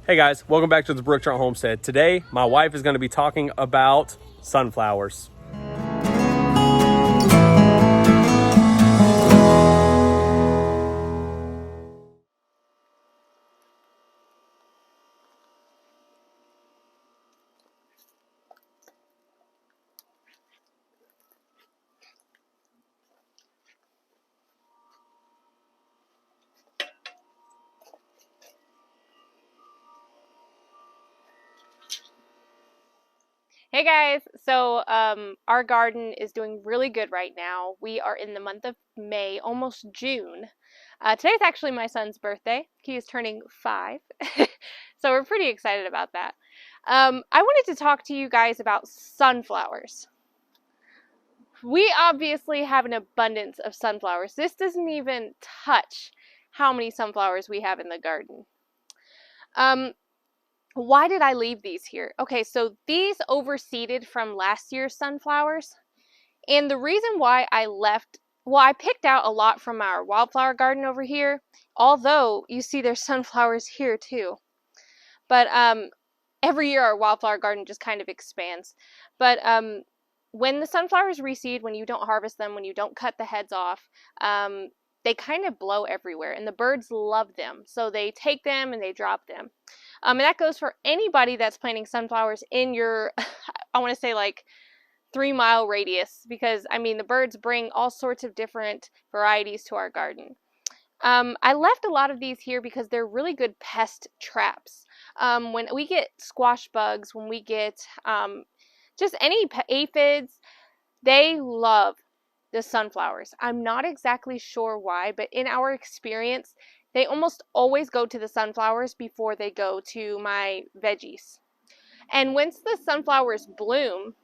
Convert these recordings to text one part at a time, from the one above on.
Hey guys, welcome back to the Brook Trump Homestead. Today, my wife is going to be talking about sunflowers. Hey guys, so our garden is doing really good right now. We are in the month of May, almost June. Today's actually my son's birthday. He is turning 5, so we're pretty excited about that. I wanted to talk to you guys about sunflowers. We obviously have an abundance of sunflowers. This doesn't even touch how many sunflowers we have in the garden. Why did I leave these here? Okay, so these overseeded from last year's sunflowers. And the reason why I left, well, I picked out a lot from our wildflower garden over here, although you see there's sunflowers here too. But every year our wildflower garden just kind of expands. But when the sunflowers reseed, when you don't harvest them, when you don't cut the heads off, they kind of blow everywhere, and the birds love them. So they take them and they drop them. And that goes for anybody that's planting sunflowers in your, I want to say like 3-mile radius, because I mean the birds bring all sorts of different varieties to our garden. I left a lot of these here because they're really good pest traps. When we get squash bugs, when we get just any aphids, they love the sunflowers. I'm not exactly sure why, but in our experience, they almost always go to the sunflowers before they go to my veggies. And once the sunflowers bloom,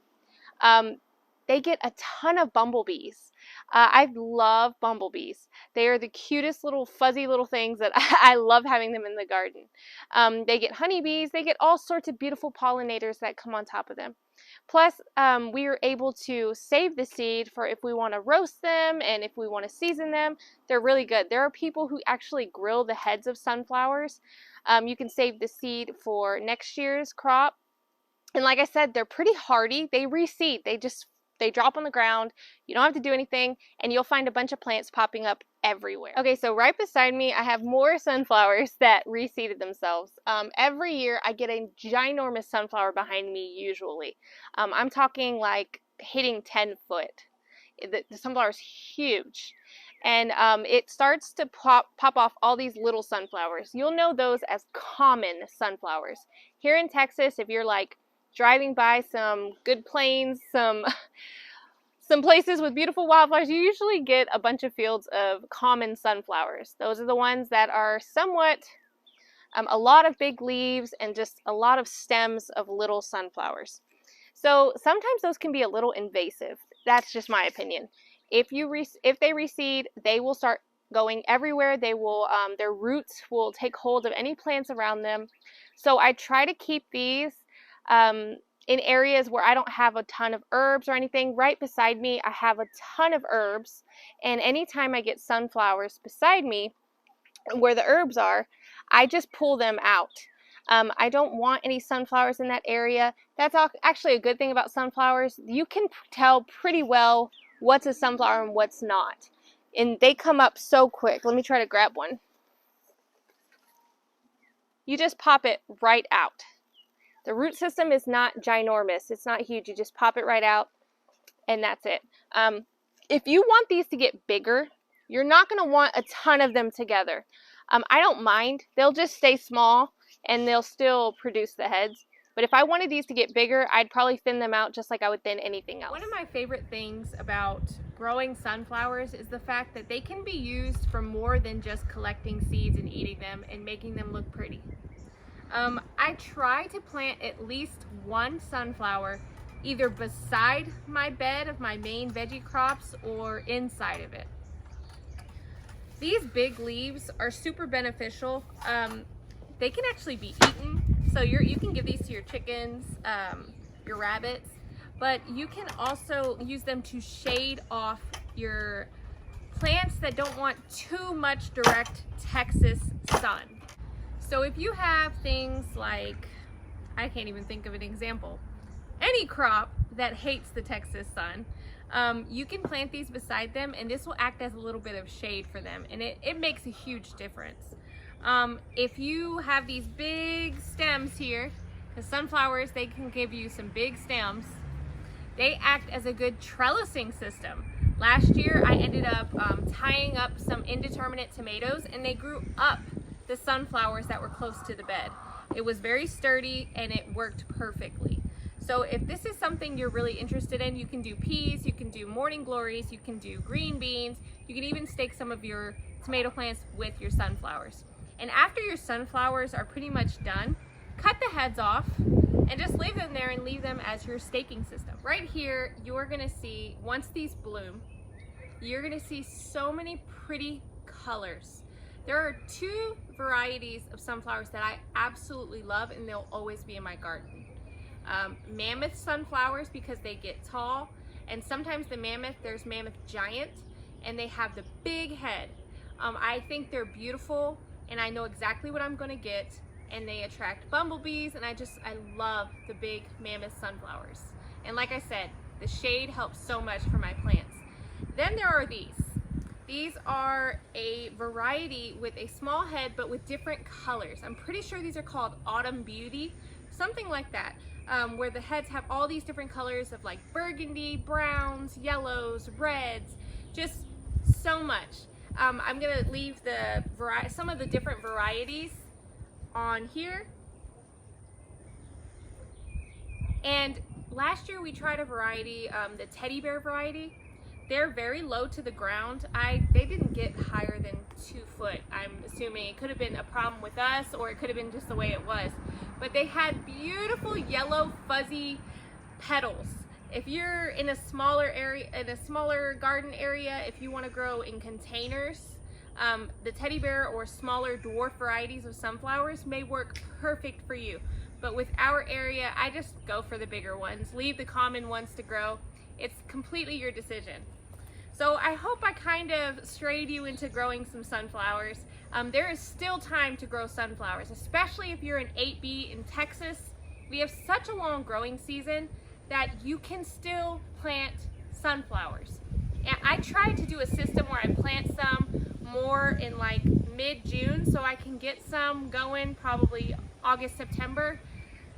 they get a ton of bumblebees. I love bumblebees. They are the cutest little fuzzy little things that I love having them in the garden. They get honeybees. They get all sorts of beautiful pollinators that come on top of them. Plus, we are able to save the seed for if we want to roast them and if we want to season them. They're really good. There are people who actually grill the heads of sunflowers. You can save the seed for next year's crop. And like I said, they're pretty hardy. They reseed. They drop on the ground. You don't have to do anything, and you'll find a bunch of plants popping up everywhere. Okay, so right beside me, I have more sunflowers that reseeded themselves. Every year, I get a ginormous sunflower behind me, usually. I'm talking like hitting 10 foot. The sunflower is huge. And it starts to pop off all these little sunflowers. You'll know those as common sunflowers. Here in Texas, if you're like driving by some good plains, some places with beautiful wildflowers, you usually get a bunch of fields of common sunflowers. Those are the ones that are somewhat, a lot of big leaves and just a lot of stems of little sunflowers. So sometimes those can be a little invasive. That's just my opinion. If they reseed, they will start going everywhere. They will, their roots will take hold of any plants around them. So I try to keep these in areas where I don't have a ton of herbs or anything. Right beside me, I have a ton of herbs, and anytime I get sunflowers beside me where the herbs are, I just pull them out. I don't want any sunflowers in that area. That's actually a good thing about sunflowers. You can tell pretty well what's a sunflower and what's not, and they come up so quick. Let me try to grab one. You just pop it right out. The root system is not ginormous. It's not huge. You just pop it right out, and that's it. If you want these to get bigger, you're not going to want a ton of them together. I don't mind. They'll just stay small, and they'll still produce the heads. But if I wanted these to get bigger, I'd probably thin them out just like I would thin anything else. One of my favorite things about growing sunflowers is the fact that they can be used for more than just collecting seeds and eating them and making them look pretty. I try to plant at least one sunflower either beside my bed of my main veggie crops or inside of it. These big leaves are super beneficial. They can actually be eaten, so you can give these to your chickens, your rabbits, but you can also use them to shade off your plants that don't want too much direct Texas sun. So if you have things like, I can't even think of an example, any crop that hates the Texas sun, you can plant these beside them, and this will act as a little bit of shade for them, and it makes a huge difference. If you have these big stems here, the sunflowers, they can give you some big stems. They act as a good trellising system. Last year I ended up tying up some indeterminate tomatoes, and they grew up the sunflowers that were close to the bed. It was very sturdy and it worked perfectly. So if this is something you're really interested in, you can do peas, you can do morning glories, you can do green beans, you can even stake some of your tomato plants with your sunflowers. And after your sunflowers are pretty much done, cut the heads off and just leave them there and leave them as your staking system. Right here, you're gonna see, once these bloom, you're gonna see so many pretty colors. There are two varieties of sunflowers that I absolutely love, and they'll always be in my garden. Mammoth sunflowers, because they get tall, and sometimes the mammoth, there's mammoth giant, and they have the big head. I think they're beautiful, and I know exactly what I'm gonna get, and they attract bumblebees, and I love the big mammoth sunflowers. And like I said, the shade helps so much for my plants. Then there are these. These are a variety with a small head but with different colors. I'm pretty sure these are called Autumn Beauty, something like that, where the heads have all these different colors of like burgundy, browns, yellows, reds, just so much. I'm gonna leave some of the different varieties on here. And last year we tried a variety, the teddy bear variety. They're very low to the ground. They didn't get higher than 2 foot. I'm assuming it could have been a problem with us, or it could have been just the way it was. But they had beautiful yellow fuzzy petals. If you're in a smaller area, in a smaller garden area, if you want to grow in containers, the teddy bear or smaller dwarf varieties of sunflowers may work perfect for you. But with our area, I just go for the bigger ones. Leave the common ones to grow. It's completely your decision. So I hope I kind of strayed you into growing some sunflowers. There is still time to grow sunflowers, especially if you're in 8B in Texas. We have such a long growing season that you can still plant sunflowers. And I tried to do a system where I plant some more in like mid-June so I can get some going probably August, September.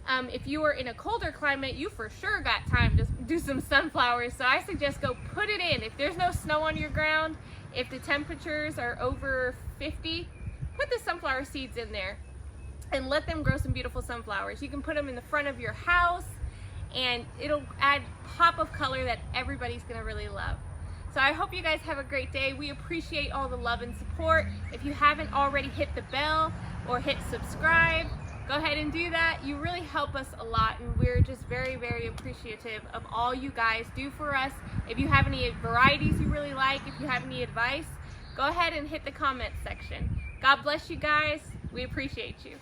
If you are in a colder climate, you for sure got time to do some sunflowers, so I suggest go put it in. If there's no snow on your ground, if the temperatures are over 50, put the sunflower seeds in there and let them grow some beautiful sunflowers. You can put them in the front of your house, and it'll add pop of color that everybody's gonna really love. So I hope you guys have a great day. We appreciate all the love and support. If you haven't already hit the bell or hit subscribe, go ahead and do that. You really help us a lot, and we're just very, very appreciative of all you guys do for us. If you have any varieties you really like, if you have any advice, go ahead and hit the comments section. God bless you guys. We appreciate you.